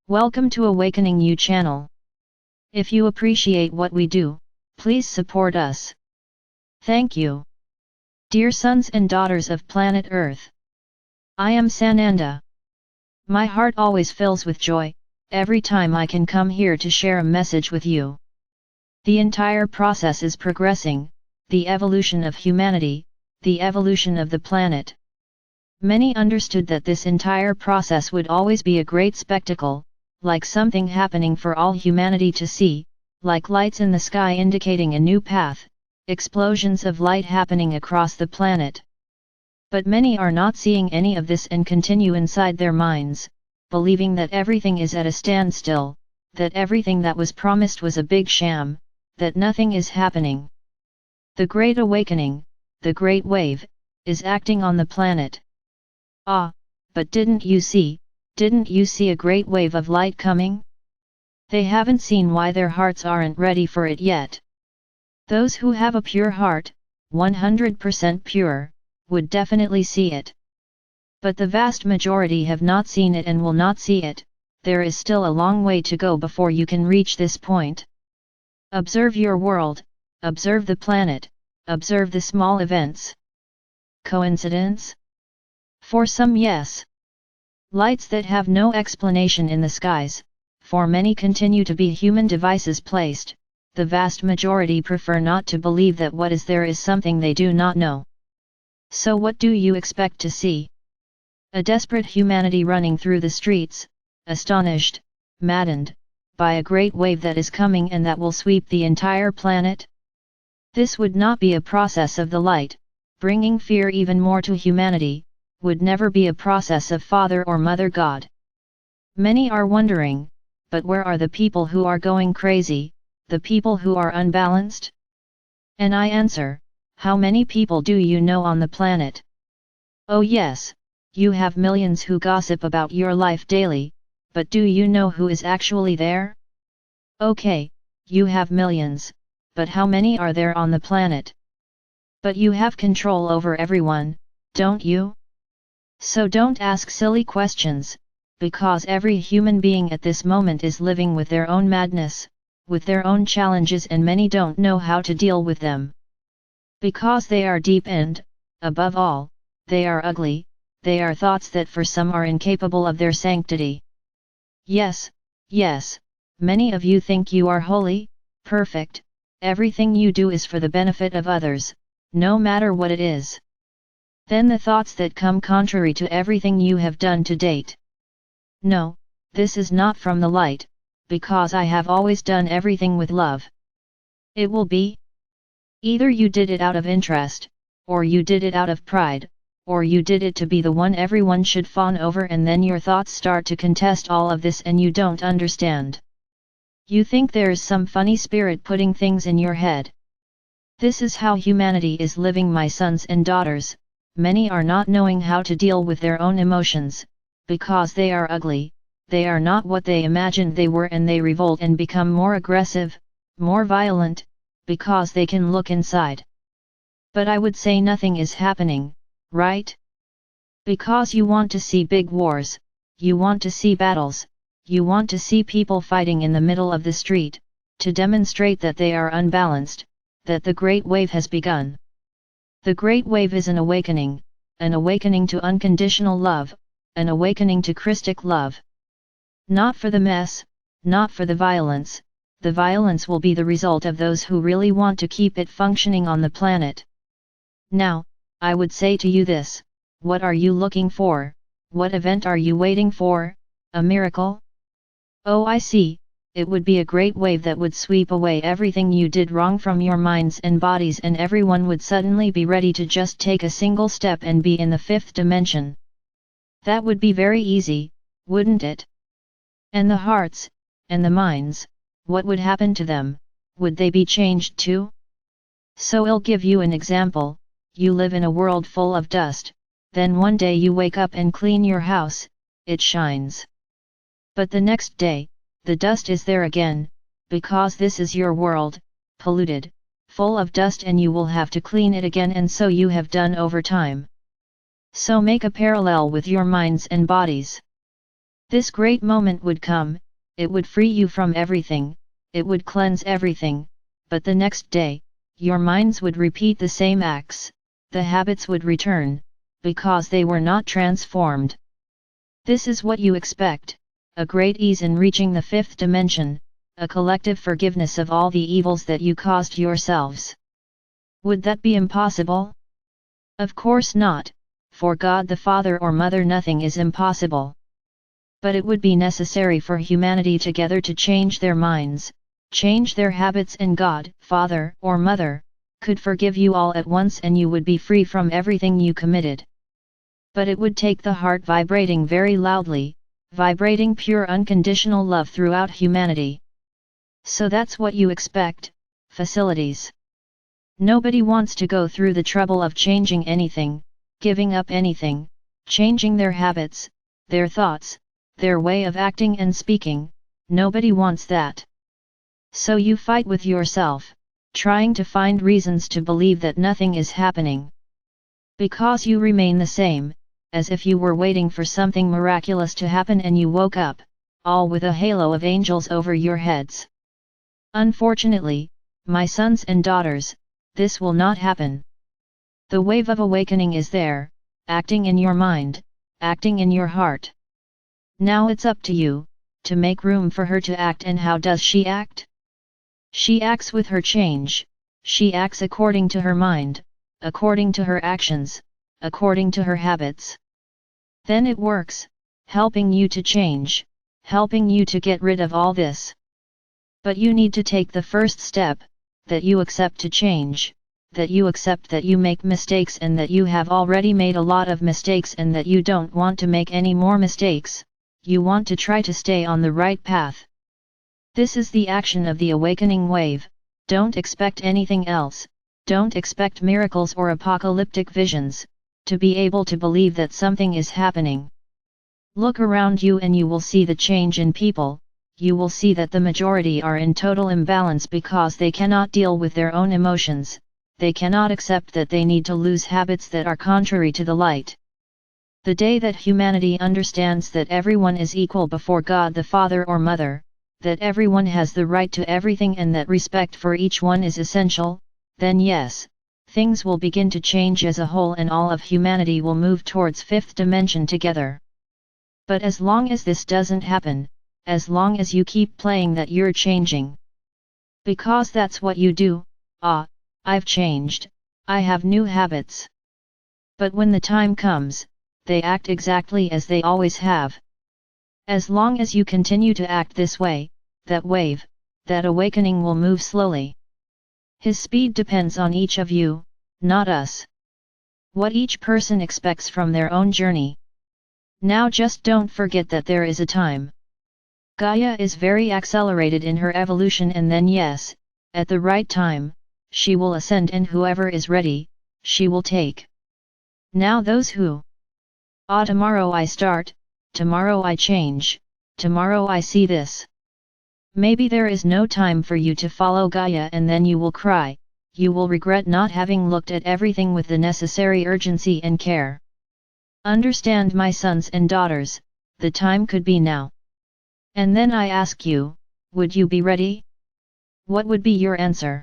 Welcome to Awakening You channel. If you appreciate what we do, please support us. Thank you. Dear sons and daughters of planet Earth, I am Sananda. My heart always fills with joy every time I can come here to share a message with you. The entire process is progressing, the evolution of humanity, the evolution of the planet. Many understood that this entire process would always be a great spectacle, like something happening for all humanity to see, like lights in the sky indicating a new path, explosions of light happening across the planet. But many are not seeing any of this and continue inside their minds, believing that everything is at a standstill, that everything that was promised was a big sham, that nothing is happening. The Great Awakening, the Great Wave, is acting on the planet. Ah, but didn't you see a great wave of light coming? They haven't seen why their hearts aren't ready for it yet. Those who have a pure heart, 100% pure, would definitely see it. But the vast majority have not seen it and will not see it. There is still a long way to go before you can reach this point. Observe your world, observe the planet, observe the small events. Coincidence? For some, yes. Lights that have no explanation in the skies, for many continue to be human devices placed. The vast majority prefer not to believe that what is there is something they do not know. So what do you expect to see? A desperate humanity running through the streets, astonished, maddened, by a great wave that is coming and that will sweep the entire planet? This would not be a process of the light, bringing fear even more to humanity, would never be a process of Father or Mother God. Many are wondering, but where are the people who are going crazy, the people who are unbalanced? And I answer, how many people do you know on the planet? Oh yes, you have millions who gossip about your life daily, but do you know who is actually there? Okay, you have millions, but how many are there on the planet? But you have control over everyone, don't you? So don't ask silly questions, because every human being at this moment is living with their own madness, with their own challenges, and many don't know how to deal with them. Because they are deep and, above all, they are ugly, they are thoughts that for some are incapable of their sanctity. Yes, many of you think you are holy, perfect, everything you do is for the benefit of others, no matter what it is. Then the thoughts that come contrary to everything you have done to date. No, this is not from the light, because I have always done everything with love. It will be. Either you did it out of interest, or you did it out of pride, or you did it to be the one everyone should fawn over, and then your thoughts start to contest all of this and you don't understand. You think there is some funny spirit putting things in your head. This is how humanity is living, my sons and daughters. Many are not knowing how to deal with their own emotions, because they are ugly, they are not what they imagined they were, and they revolt and become more aggressive, more violent, because they can look inside. But I would say nothing is happening, right? Because you want to see big wars, you want to see battles, you want to see people fighting in the middle of the street, to demonstrate that they are unbalanced, that the Great Wave has begun. The Great Wave is an awakening to unconditional love, an awakening to Christic love. Not for the mess, not for the violence will be the result of those who really want to keep it functioning on the planet. Now, I would say to you this, what are you looking for, what event are you waiting for, a miracle? Oh, I see. It would be a great wave that would sweep away everything you did wrong from your minds and bodies, and everyone would suddenly be ready to just take a single step and be in the fifth dimension. That would be very easy, wouldn't it? And the hearts, and the minds, what would happen to them? Would they be changed too? So I'll give you an example. You live in a world full of dust, then one day you wake up and clean your house, it shines. But the next day, the dust is there again, because this is your world, polluted, full of dust, and you will have to clean it again, and so you have done over time. So make a parallel with your minds and bodies. This great moment would come, it would free you from everything, it would cleanse everything, but the next day, your minds would repeat the same acts, the habits would return, because they were not transformed. This is what you expect, a great ease in reaching the fifth dimension, a collective forgiveness of all the evils that you caused yourselves. Would that be impossible? Of course not, for God the Father or Mother nothing is impossible. But it would be necessary for humanity together to change their minds, change their habits, and God, Father or Mother, could forgive you all at once and you would be free from everything you committed. But it would take the heart vibrating very loudly, vibrating pure unconditional love throughout humanity. So that's what you expect, facilities. Nobody wants to go through the trouble of changing anything, giving up anything, changing their habits, their thoughts, their way of acting and speaking, nobody wants that. So you fight with yourself, trying to find reasons to believe that nothing is happening. Because you remain the same, as if you were waiting for something miraculous to happen and you woke up, all with a halo of angels over your heads. Unfortunately, my sons and daughters, this will not happen. The wave of awakening is there, acting in your mind, acting in your heart. Now it's up to you, to make room for her to act. And how does she act? She acts with her change, she acts according to her mind, according to her actions, according to her habits. Then it works, helping you to change, helping you to get rid of all this. But you need to take the first step, that you accept to change, that you accept that you make mistakes and that you have already made a lot of mistakes and that you don't want to make any more mistakes, you want to try to stay on the right path. This is the action of the awakening wave, don't expect anything else, don't expect miracles or apocalyptic visions, to be able to believe that something is happening. Look around you and you will see the change in people, you will see that the majority are in total imbalance because they cannot deal with their own emotions, they cannot accept that they need to lose habits that are contrary to the light. The day that humanity understands that everyone is equal before God the Father or Mother, that everyone has the right to everything and that respect for each one is essential, then yes, things will begin to change as a whole and all of humanity will move towards fifth dimension together. But as long as this doesn't happen, as long as you keep playing that you're changing, because that's what you do, I've changed, I have new habits. But when the time comes, they act exactly as they always have. As long as you continue to act this way, that wave, that awakening will move slowly. His speed depends on each of you, not us. What each person expects from their own journey. Now just don't forget that there is a time. Gaia is very accelerated in her evolution and then yes, at the right time, she will ascend and whoever is ready, she will take. Now those who tomorrow I start, tomorrow I change, tomorrow I see this. Maybe there is no time for you to follow Gaia and then you will cry, you will regret not having looked at everything with the necessary urgency and care. Understand, my sons and daughters, the time could be now. And then I ask you, would you be ready? What would be your answer?